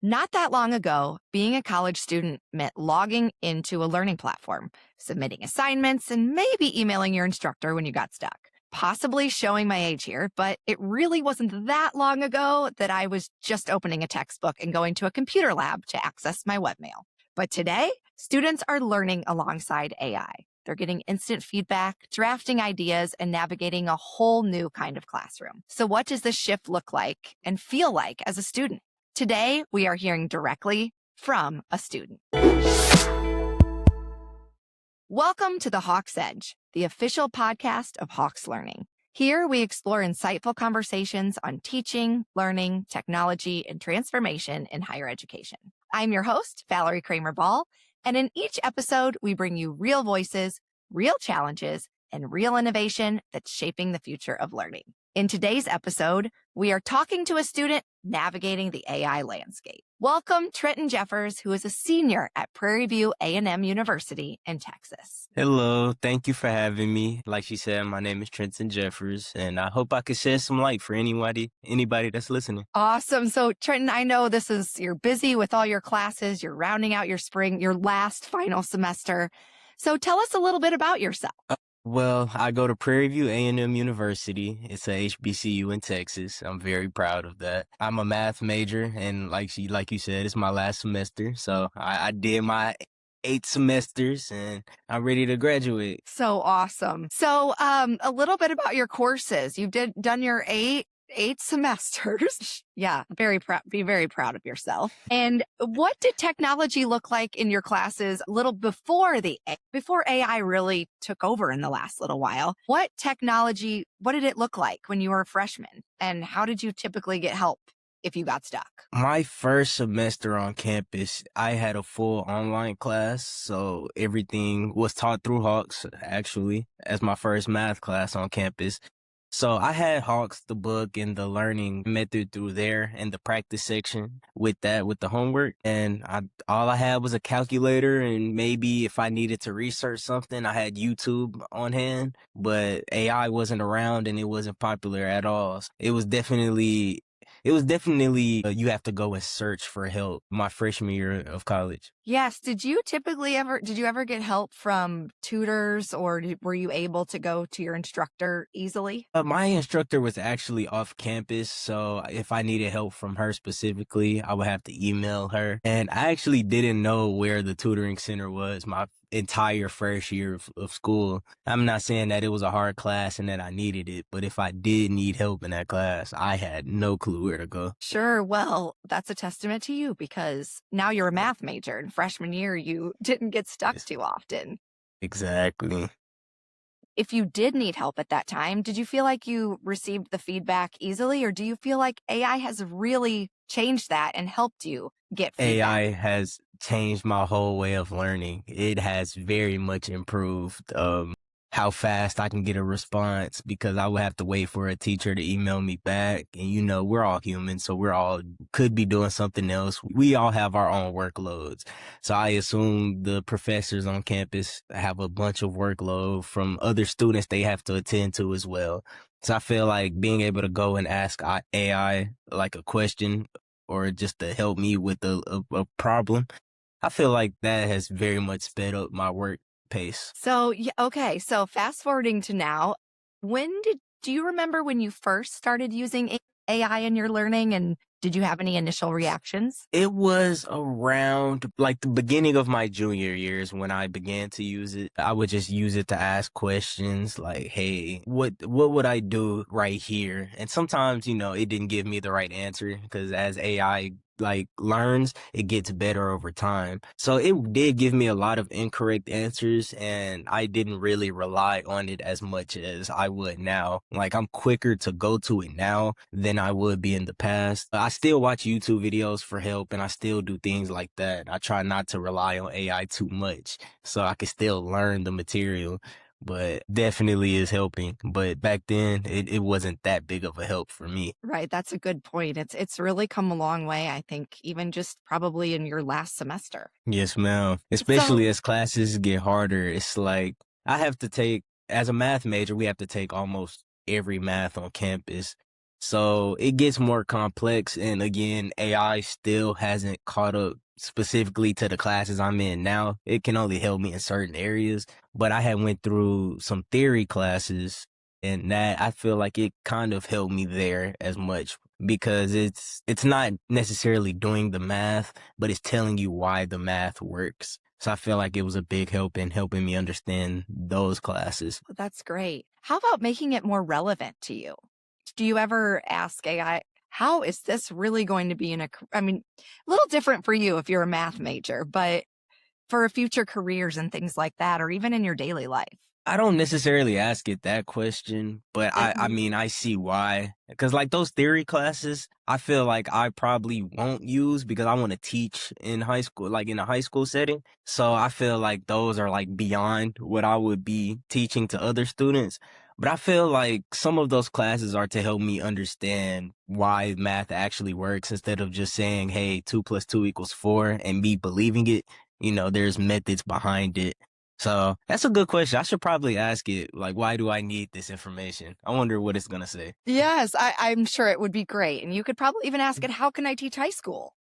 Not that long ago, being a college student meant logging into a learning platform, submitting assignments, and maybe emailing your instructor when you got stuck. Possibly showing my age here, but it really wasn't that long ago that I was just opening a textbook and going to a computer lab to access my webmail. But today, students are learning alongside AI. They're getting instant feedback, drafting ideas, and navigating a whole new kind of classroom. So, what does this shift look like and feel like as a student? Today, we are hearing directly from a student. Welcome to the Hawk's Edge, the official podcast of Hawk's Learning. Here, we explore insightful conversations on teaching, learning, technology, and transformation in higher education. I'm your host, Valerie Kramer-Ball, and in each episode, we bring you real voices, real challenges, and real innovation that's shaping the future of learning. In today's episode, we are talking to a student navigating the AI landscape. Welcome, Trenton Jeffers, who is a senior at Prairie View A&M University in Texas. Hello, thank you for having me. Like she said, my name is Trenton Jeffers, and I hope I can shed some light for anybody that's listening. Awesome. So, Trenton, I know you're busy with all your classes, you're rounding out your last final semester. So tell us a little bit about yourself. Well, I go to Prairie View A&M University. It's a HBCU in Texas. I'm very proud of that. I'm a math major, and like you said, it's my last semester. So I did my 8 semesters, and I'm ready to graduate. So awesome. So a little bit about your courses. You've done your eight semesters. Yeah, be very proud of yourself. And what did technology look like in your classes a little before AI really took over in the last little while? What did it look like when you were a freshman? And how did you typically get help if you got stuck? My first semester on campus, I had a full online class, so everything was taught through Hawks, actually, as my first math class on campus. So I had Hawks, the book, and the learning method through there and the practice section with the homework. And all I had was a calculator, and maybe if I needed to research something, I had YouTube on hand, but AI wasn't around and it wasn't popular at all. It was definitely you have to go and search for help my freshman year of college. Yes. Did you ever get help from tutors, or were you able to go to your instructor easily? My instructor was actually off campus, so if I needed help from her specifically, I would have to email her. And I actually didn't know where the tutoring center was my entire first year of school. I'm not saying that it was a hard class and that I needed it, but if I did need help in that class, I had no clue where to go. Sure. Well, that's a testament to you, because now you're a math major, and freshman year, you didn't get stuck too often. Exactly. If you did need help at that time, did you feel like you received the feedback easily, or do you feel like AI has really changed that and helped you get feedback? AI has changed my whole way of learning. It has very much improved how fast I can get a response, because I would have to wait for a teacher to email me back. And we're all human, so could be doing something else. We all have our own workloads. So I assume the professors on campus have a bunch of workload from other students they have to attend to as well. So I feel like being able to go and ask AI like a question, or just to help me with a problem, I feel like that has very much sped up my work pace. So, yeah, okay. So fast forwarding to now, do you remember when you first started using AI in your learning, and did you have any initial reactions? It was around like the beginning of my junior years when I began to use it. I would just use it to ask questions like, hey, what would I do right here? And sometimes, it didn't give me the right answer, because as AI learns, it gets better over time. So it did give me a lot of incorrect answers, and I didn't really rely on it as much as I would now. Like, I'm quicker to go to it now than I would be in the past. I still watch YouTube videos for help, and I still do things like that. I try not to rely on AI too much so I can still learn the material, but definitely is helping. But back then, it wasn't that big of a help for me. Right. That's a good point. It's really come a long way, I think, even just probably in your last semester. Yes, ma'am. Especially as classes get harder. It's like as a math major, we have to take almost every math on campus. So it gets more complex. And again, AI still hasn't caught up specifically to the classes I'm in now. It can only help me in certain areas, but I had went through some theory classes and that I feel like it kind of helped me there as much because it's not necessarily doing the math, but it's telling you why the math works. So I feel like it was a big help in helping me understand those classes. Well, that's great. How about making it more relevant to you? Do you ever ask AI, how is this really going to be I mean, a little different for you if you're a math major, but for future careers and things like that, or even in your daily life? I don't necessarily ask it that question, but I Mhm. mean, I see why. Because like those theory classes, I feel like I probably won't use because I want to teach in high school, like in a high school setting. So I feel like those are like beyond what I would be teaching to other students. But I feel like some of those classes are to help me understand why math actually works instead of just saying, hey, 2 + 2 = 4 and me believing it. There's methods behind it. So that's a good question. I should probably ask it, like, why do I need this information? I wonder what it's gonna say. Yes, I'm sure it would be great. And you could probably even ask it, how can I teach high school?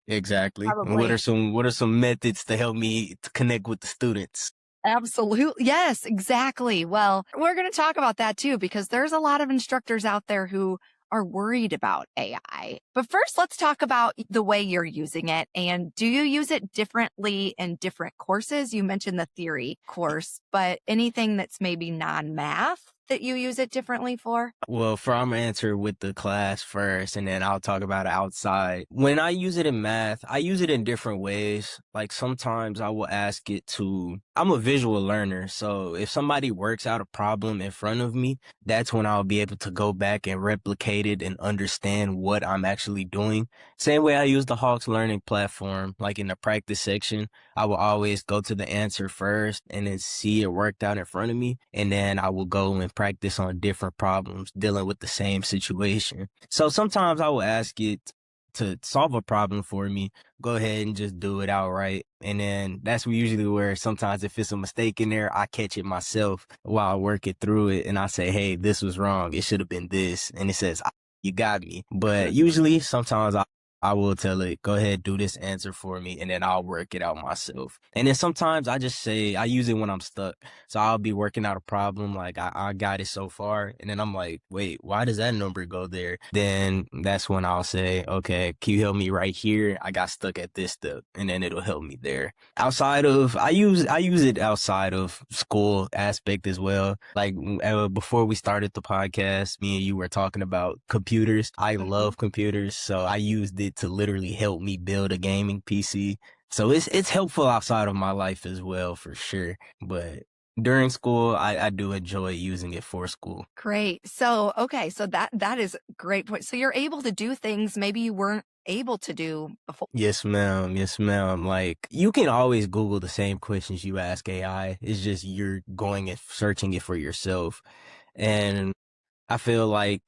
Exactly. And what are Probably. some methods to help me to connect with the students? Absolutely. Yes, exactly. Well, we're going to talk about that too, because there's a lot of instructors out there who are worried about AI. But first, let's talk about the way you're using it. And do you use it differently in different courses? You mentioned the theory course, but anything that's maybe non math that you use it differently for? Well, I'm gonna answer with the class first, and then I'll talk about it outside. When I use it in math, I use it in different ways. Like sometimes I will ask it to, I'm a visual learner. So if somebody works out a problem in front of me, that's when I'll be able to go back and replicate it and understand what I'm actually doing. Same way I use the Hawks Learning platform, like in the practice section. I will always go to the answer first and then see it worked out in front of me. And then I will go and practice on different problems dealing with the same situation. So sometimes I will ask it to solve a problem for me, go ahead and just do it outright. And then that's usually where sometimes if it's a mistake in there, I catch it myself while I work it through it. And I say, hey, this was wrong. It should have been this. And it says, you got me. But usually sometimes I will tell it, go ahead, do this answer for me, and then I'll work it out myself. And then sometimes I just say, I use it when I'm stuck. So I'll be working out a problem, like I got it so far, and then I'm like, wait, why does that number go there? Then that's when I'll say, okay, can you help me right here? I got stuck at this step, and then it'll help me there. I use it outside of school aspect as well. Like before we started the podcast, me and you were talking about computers. I Mhm. love computers, so I used it to literally help me build a gaming PC. So it's helpful outside of my life as well, for sure. But during school, I do enjoy using it for school. Great. So, okay, so that is a great point. So you're able to do things maybe you weren't able to do before. Yes, ma'am. Yes, ma'am. Like you can always Google the same questions you ask AI. It's just you're going and searching it for yourself. And I feel like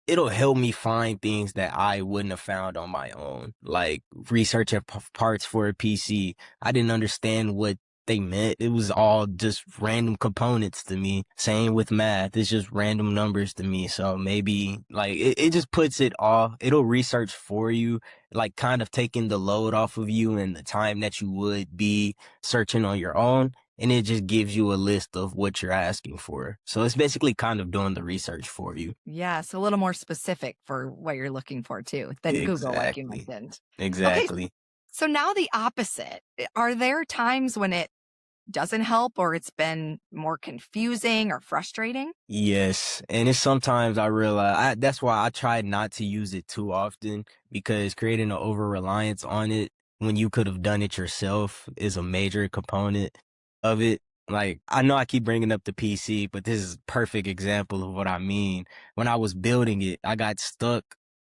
it'll help me find things that I wouldn't have found on my own, like researching parts for a PC. I didn't understand what they meant. It was all just random components to me. Same with math. It's just random numbers to me. So maybe like it just puts it all, it'll research for you, like kind of taking the load off of you and the time that you would be searching on your own, and it just gives you a list of what you're asking for. So it's basically kind of doing the research for you. Yes, a little more specific for what you're looking for too than Google, like you Exactly. mentioned. Okay, Exactly. so now the opposite. Are there times when it doesn't help or it's been more confusing or frustrating? Yes, and it's sometimes I realize that's why I try not to use it too often because creating an over reliance on it when you could have done it yourself is a major component of it. Like I know I keep bringing up the PC, but this is a perfect example of what I mean. When I was building it, I got stuck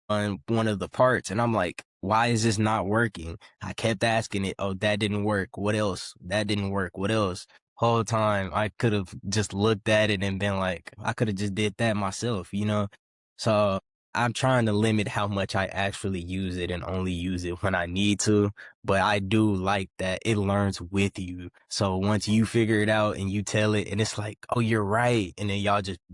on one of the parts, and I'm like, why is this not working? I kept asking it, oh, that didn't work. What else? That didn't work. What else? Whole time I could have just looked at it and been like, I could have just did that myself. So I'm trying to limit how much I actually use it and only use it when I need to. But I do like that it learns with you. So once you figure it out and you tell it, and it's like, oh, you're right. And then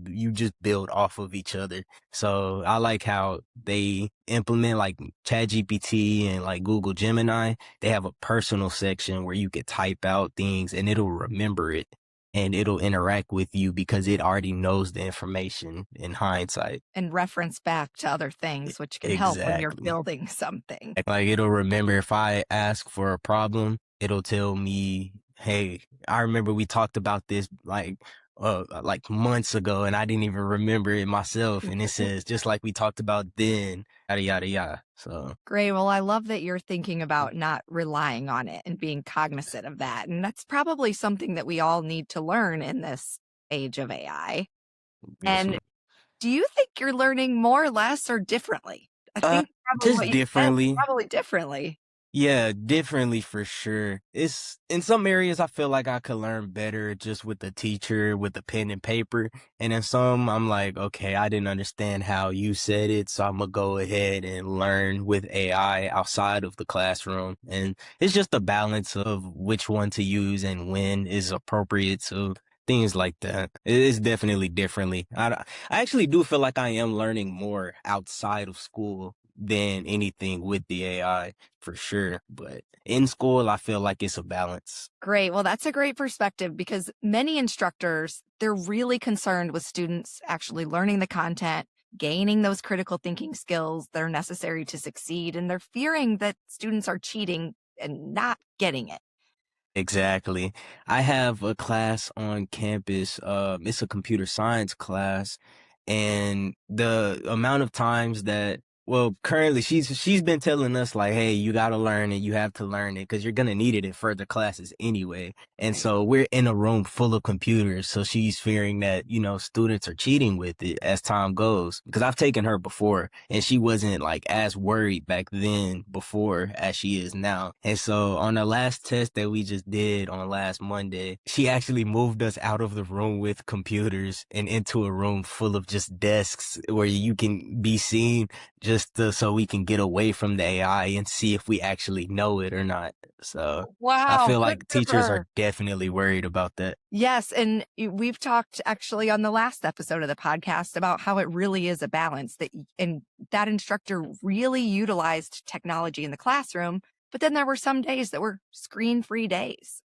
you just build off of each other. So I like how they implement like ChatGPT and like Google Gemini. They have a personal section where you could type out things and it'll remember it and it'll interact with you because it already knows the information in hindsight. And reference back to other things, which can help when you're Exactly. building something. Like it'll remember if I ask for a problem, it'll tell me, "Hey, I remember we talked about this like months ago and I didn't even remember it myself." And it says just like we talked about then, yada yada yada. So, Great. Well, I love that you're thinking about not relying on it and being cognizant of that. And that's probably something that we all need to learn in this age of AI. yes, And ma'am. do you think you're learning more, less, or differently? I Uh think probably what just you said, differently. probably differently. Yeah, differently for sure. It's in some areas I feel like I could learn better just with the teacher, with the pen and paper. And in some, I'm like, okay, I didn't understand how you said it, so I'm gonna go ahead and learn with AI outside of the classroom. And it's just a balance of which one to use and when is appropriate to things like that. It is definitely differently. I actually do feel like I am learning more outside of school than anything with the AI for sure. But in school, I feel like it's a balance. Great. Well, that's a great perspective because many instructors, they're really concerned with students actually learning the content, gaining those critical thinking skills that are necessary to succeed. And they're fearing that students are cheating and not getting it. Exactly. I have a class on campus. It's a computer science class, and the amount of times that, well, currently she's been telling us like, hey, you gotta learn it, you have to learn it because you're gonna need it in further classes anyway. And Right. so we're in a room full of computers, so she's fearing that, students are cheating with it as time goes. Because I've taken her before, and she wasn't like as worried back then before as she is now. And so on the last test that we just did on last Monday, she actually moved us out of the room with computers and into a room full of just desks where you can be seen so we can get away from the AI and see if we actually know it or not. So I Wow. feel Good like for teachers are her. definitely worried about that. Yes. And we've talked actually on the last episode of the podcast about how it really is a balance and that instructor really utilized technology in the classroom. But then there were some days that were screen free days.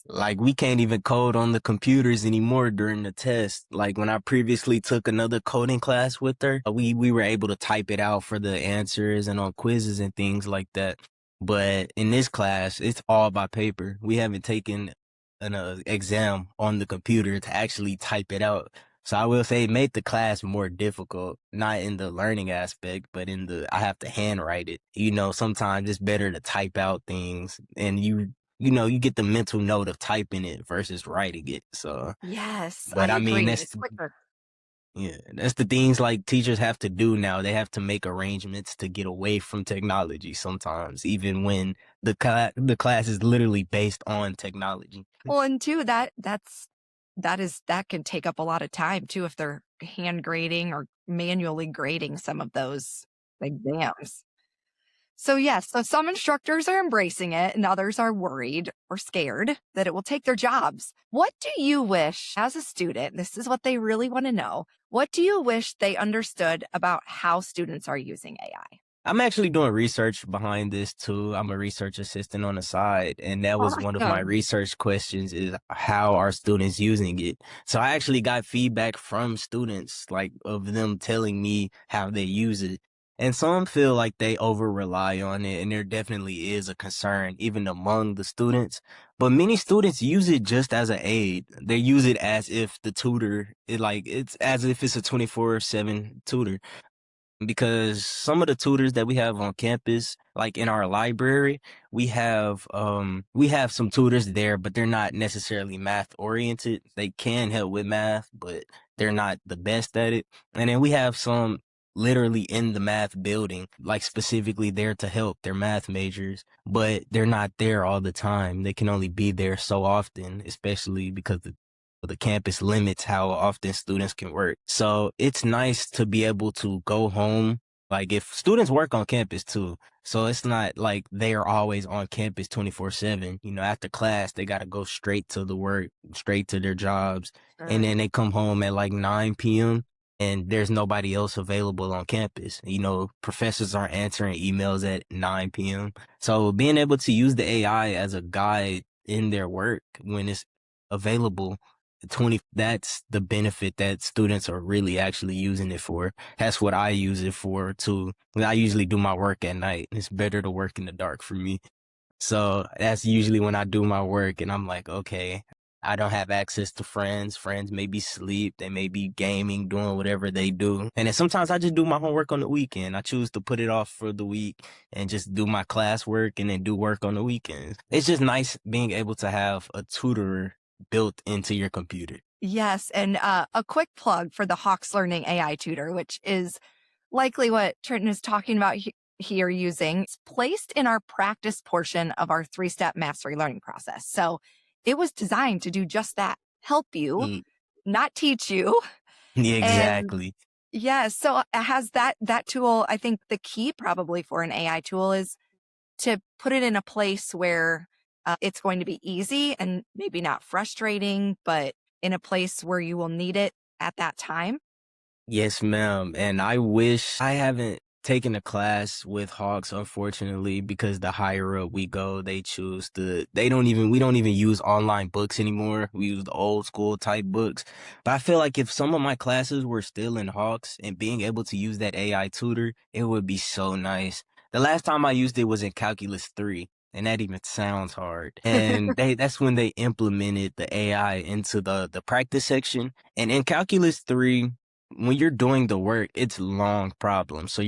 Like we can't even code on the computers anymore during the test. Like when I previously took another coding class with her, we were able to type it out for the answers and on quizzes and things like that. But in this class, it's all by paper. We haven't taken an exam on the computer to actually type it out. So I will say it made the class more difficult, not in the learning aspect, but in I have to handwrite it. Sometimes it's better to type out things and you get the mental note of typing it versus writing it. So, Yes, I but I mean, agree. It's quicker. yeah, that's the things like teachers have to do now. They have to make arrangements to get away from technology sometimes, even when the class is literally based on technology. Well, and two, that can take up a lot of time too if they're hand grading or manually grading some of those exams. So yes, so some instructors are embracing it and others are worried or scared that it will take their jobs. What do you wish as a student? This is what they really want to know. What do you wish they understood about how students are using AI? I'm actually doing research behind this too. I'm a research assistant on the side, and that was one of my Awesome. research questions is how are students using it? So I actually got feedback from students, like of them telling me how they use it. And some feel like they over rely on it, and there definitely is a concern even among the students. But many students use it just as an aid. They use it as if the tutor, it's as if it's a 24/7 tutor because some of the tutors that we have on campus, like in our library, we have some tutors there, but they're not necessarily math oriented. They can help with math, but they're not the best at it. And then we have some literally in the math building, like specifically there to help their math majors, but they're not there all the time. They can only be there so often, especially because The campus limits how often students can work. So it's nice to be able to go home. Like if students work on campus too, so it's not like they are always on campus 24/7. After class, they got to go straight to the work, straight to their jobs. And Sure. then they come home at like 9 p.m. and there's nobody else available on campus. Professors aren't answering emails at 9 p.m. So being able to use the AI as a guide in their work when it's available 20, that's the benefit that students are really actually using it for. That's what I use it for too. I usually do my work at night. It's better to work in the dark for me. So that's usually when I do my work and I'm like, okay, I don't have access to friends. Friends may be asleep. They may be gaming, doing whatever they do. And then sometimes I just do my homework on the weekend. I choose to put it off for the week and just do my classwork and then do work on the weekends. It's just nice being able to have a tutor built into your computer. Yes, and a quick plug for the Hawks Learning AI Tutor, which is likely what Trenton is talking about here using. It's placed in our practice portion of our 3-step mastery learning process. So it was designed to do just that, help you, Mm, not teach you. yeah, And exactly. yeah, so it has that tool. I think the key probably for an AI tool is to put it in a place where it's going to be easy and maybe not frustrating, but in a place where you will need it at that time. Yes, ma'am. And I wish I haven't taken a class with Hawks, unfortunately, because the higher up we go, we don't even use online books anymore. We use the old school type books. But I feel like if some of my classes were still in Hawks and being able to use that AI tutor, it would be so nice. The last time I used it was in Calculus 3. And that even sounds hard. And that's when they implemented the AI into the practice section. And in Calculus 3, when you're doing the work, it's long problems. So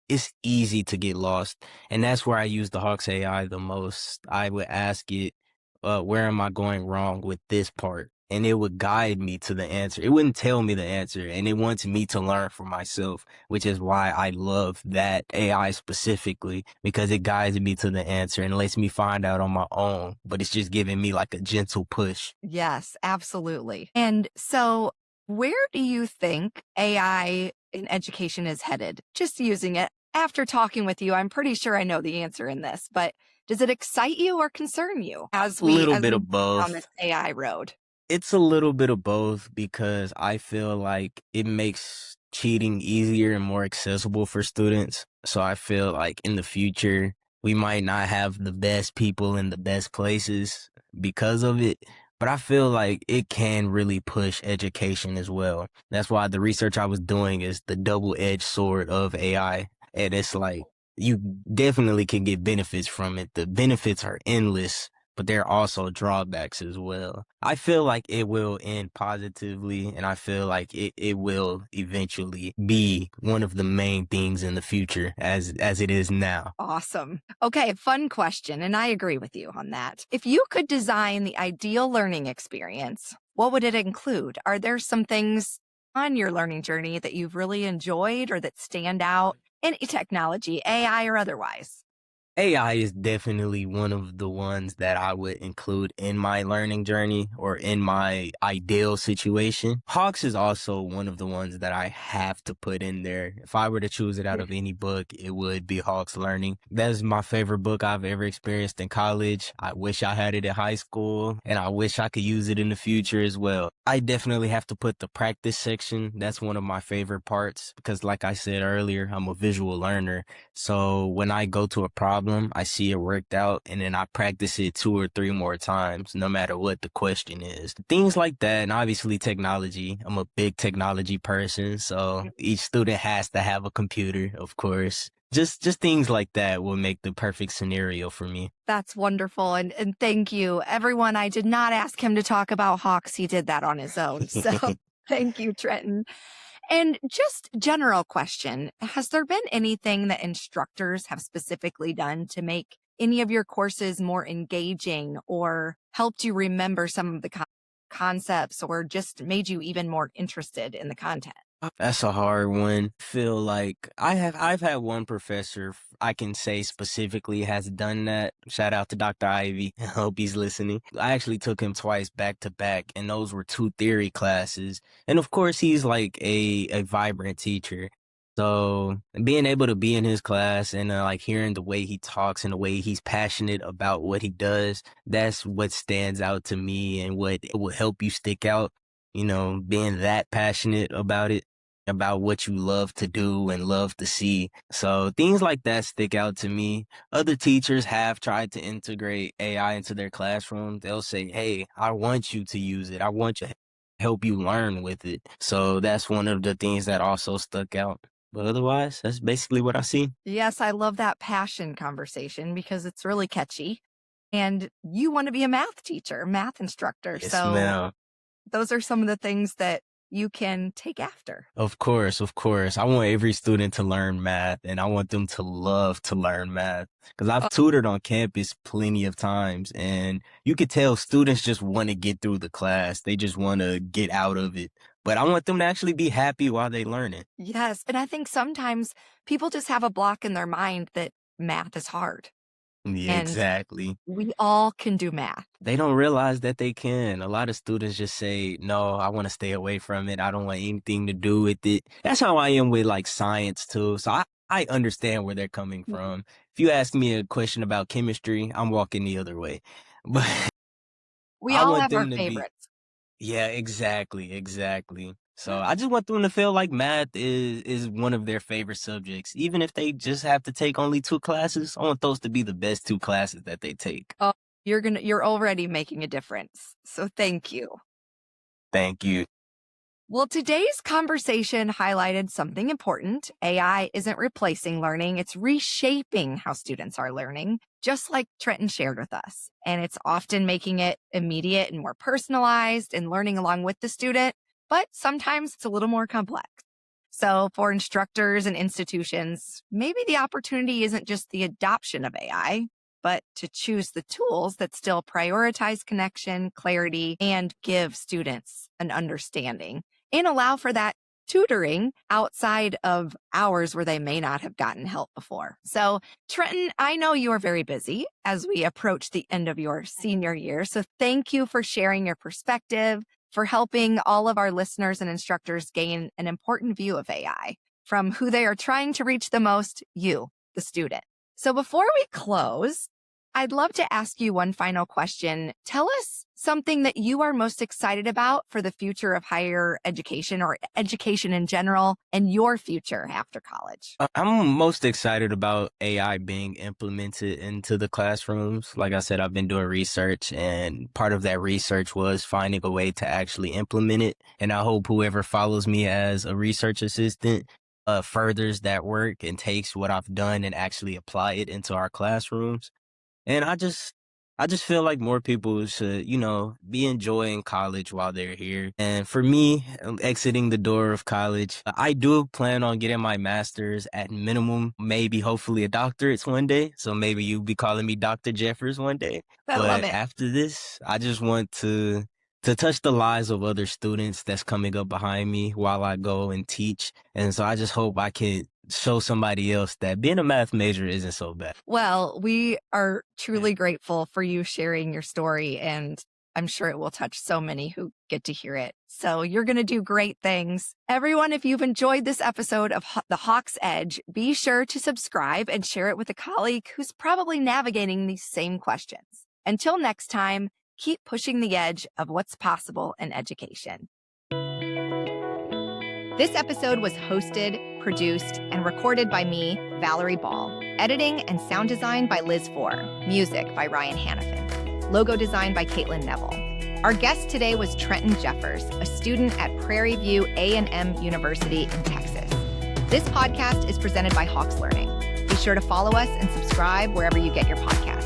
it's easy to get lost. And that's where I use the Hawks AI the most. I would ask it, where am I going wrong with this part? And it would guide me to the answer. It wouldn't tell me the answer, and it wants me to learn for myself, which is why I love that AI specifically, because it guides me to the answer and lets me find out on my own. But it's just giving me like a gentle push. Yes, absolutely. And so, where do you think AI in education is headed? Just using it. After talking with you, I'm pretty sure I know the answer in this, but does it excite you or concern you as A we little as bit we of go down this both. AI road? It's a little bit of both because I feel like it makes cheating easier and more accessible for students. So I feel like in the future, we might not have the best people in the best places because of it. But I feel like it can really push education as well. That's why the research I was doing is the double-edged sword of AI. And it's like you definitely can get benefits from it. The benefits are endless, but there are also drawbacks as well. I feel like it will end positively, and I feel like it will eventually be one of the main things in the future as it is now. Awesome. Okay, fun question, and I agree with you on that. If you could design the ideal learning experience, what would it include? Are there some things on your learning journey that you've really enjoyed or that stand out in technology, AI or otherwise? AI is definitely one of the ones that I would include in my learning journey or in my ideal situation. Hawks is also one of the ones that I have to put in there. If I were to choose it out of any book, it would be Hawks Learning. That's my favorite book I've ever experienced in college. I wish I had it in high school, and I wish I could use it in the future as well. I definitely have to put the practice section. That's one of my favorite parts because, like I said earlier, I'm a visual learner. So when I go to a problem, I see it worked out and then I practice it 2 or 3 more times, no matter what the question is. Things like that. And obviously technology. I'm a big technology person. So each student has to have a computer, of course. Just things like that will make the perfect scenario for me. That's wonderful. And thank you. Everyone, I did not ask him to talk about hawks. He did that on his own. So thank you, Trenton. And just general question, has there been anything that instructors have specifically done to make any of your courses more engaging or helped you remember some of the concepts or just made you even more interested in the content? That's a hard one. Feel like I've had one professor I can say specifically has done that. Shout out to Dr. Ivy. I hope he's listening. I actually took him twice back to back, and those were two theory classes. And of course, he's like a vibrant teacher. So being able to be in his class and like hearing the way he talks and the way he's passionate about what he does, that's what stands out to me and what will help you stick out. Being that passionate about it, about what you love to do and love to see. So things like that stick out to me. Other teachers have tried to integrate AI into their classroom. They'll say, hey, I want you to use it. I want to help you learn with it. So that's one of the things that also stuck out. But otherwise, that's basically what I see. Yes, I love that passion conversation because it's really catchy. And you want to be a math teacher, math instructor. Yes, So ma'am. those are some of the things that you can take after. Of course, of course. I want every student to learn math, and I want them to love to learn math because I've tutored on campus plenty of times, and you could tell students just want to get through the class. They just want to get out of it. But I want them to actually be happy while they learn it. Yes. And I think sometimes people just have a block in their mind that math is hard. Yeah, And exactly. we all can do math. They don't realize that they can. A lot of students just say, no, I want to stay away from it. I don't want anything to do with it. That's how I am with like science too. So I understand where they're coming from. If you ask me a question about chemistry, I'm walking the other way. But We I all want have our them to be, favorites. yeah, exactly, exactly. So I just want them to feel like math is one of their favorite subjects. Even if they just have to take only two classes, I want those to be the best two classes that they take. Oh, you're already making a difference. So thank you. Thank you. Well, today's conversation highlighted something important. AI isn't replacing learning, it's reshaping how students are learning, just like Trenton shared with us. And it's often making it immediate and more personalized and learning along with the student, but sometimes it's a little more complex. So, for instructors and institutions, maybe the opportunity isn't just the adoption of AI, but to choose the tools that still prioritize connection, clarity, and give students an understanding and allow for that tutoring outside of hours where they may not have gotten help before. So, Trenton, I know you are very busy as we approach the end of your senior year. So, thank you for sharing your perspective, for helping all of our listeners and instructors gain an important view of AI from who they are trying to reach the most, you, the student. So, before we close, I'd love to ask you one final question. Tell us something that you are most excited about for the future of higher education or education in general and your future after college. I'm most excited about AI being implemented into the classrooms. Like I said, I've been doing research, and part of that research was finding a way to actually implement it. And I hope whoever follows me as a research assistant furthers that work and takes what I've done and actually apply it into our classrooms. And I just feel like more people should, be enjoying college while they're here. And for me, exiting the door of college, I do plan on getting my master's at minimum, maybe hopefully a doctorate one day. So maybe you'll be calling me Dr. Jeffers one day. I love But it. after this, I just want to touch the lives of other students that's coming up behind me while I go and teach. And so I just hope I can show somebody else that being a math major isn't so bad. Well, we are truly grateful for you sharing your story, and I'm sure it will touch so many who get to hear it. So you're going to do great things. Everyone, if you've enjoyed this episode of The Hawk's Edge, be sure to subscribe and share it with a colleague who's probably navigating these same questions. Until next time, keep pushing the edge of what's possible in education. This episode was hosted, produced, and recorded by me, Valerie Ball. Editing and sound design by Liz Four. Music by Ryan Hannafin. Logo design by Caitlin Neville. Our guest today was Trenton Jeffers, a student at Prairie View A&M University in Texas. This podcast is presented by Hawks Learning. Be sure to follow us and subscribe wherever you get your podcasts.